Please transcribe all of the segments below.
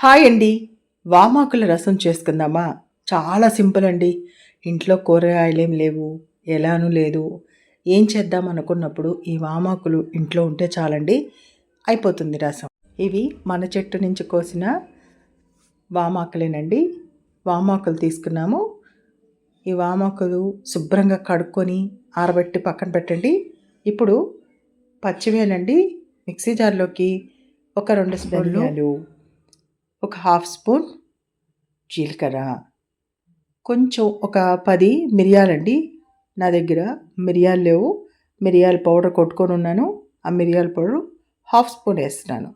Hi అండి. వామాకుల రసం చేసుకుందామా? చాలా సింపుల్ అండి. ఇంట్లో కూరగాయలేం లేవు, ఎలానూ లేదు. ఏం చేద్దాం అనుకున్నప్పుడు ఈ వామాకులు ఇంట్లో ఉంటే చాలండి, అయిపోతుంది రసం. ఇవి మన చెట్టు నుంచి కోసిన వామాకులేనండి. వామాకులు తీసుకున్నాము. ఈ వామాకులు శుభ్రంగా కడుక్కొని ఆరబెట్టి పక్కన పెట్టండి. ఇప్పుడు పచ్చివేనండి మిక్సీ జార్లోకి ఒక 2 స్పూన్లు, ఒక హాఫ్ స్పూన్ జీలకర్ర, కొంచెం ఒక 10 మిరియాలండి. నా దగ్గర మిరియాలు లేవు, మిరియాల పౌడర్ కొట్టుకొని ఉన్నాను. ఆ మిరియాల పౌడర్ హాఫ్ స్పూన్ వేస్తున్నాను.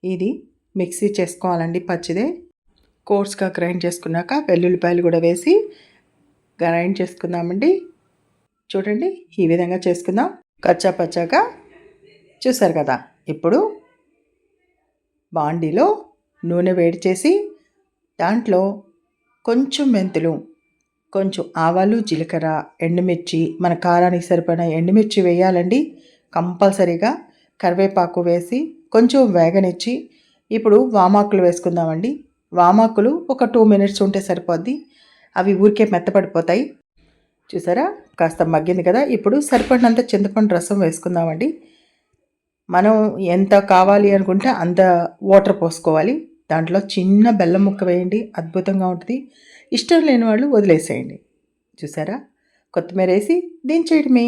ఇది మిక్సీ చేసుకోవాలండి, పచ్చిదే. కోర్స్గా గ్రైండ్ చేసుకున్నాక వెల్లుల్లిపాయలు కూడా వేసి గ్రైండ్ చేసుకుందామండి. చూడండి, ఈ విధంగా చేసుకుందాం కచ్చా పచ్చాగా. చూసారు కదా. ఇప్పుడు బాండీలో నూనె వేడి చేసి దాంట్లో కొంచెం మెంతులు, కొంచెం ఆవాలు, జీలకర్ర, ఎండుమిర్చి, మన కారానికి సరిపడిన ఎండుమిర్చి వేయాలండి కంపల్సరీగా. కరివేపాకు వేసి కొంచెం వేగనిచ్చి ఇప్పుడు వామాకులు వేసుకుందామండి. వామాకులు ఒక 2 మినిట్స్ ఉంటే సరిపోద్ది. అవి ఊరికే మెత్తపడిపోతాయి. చూసారా, కాస్త మగ్గింది కదా. ఇప్పుడు సరిపడినంత చింతపండు రసం వేసుకుందామండి. మనం ఎంత కావాలి అనుకుంటే అంత వాటర్ పోసుకోవాలి. దాంట్లో చిన్న బెల్లం ముక్క వేయండి, అద్భుతంగా ఉంటుంది. ఇష్టం లేని వాళ్ళు వదిలేసేయండి. చూసారా, కొత్తిమీర వేసి దించేయడమే.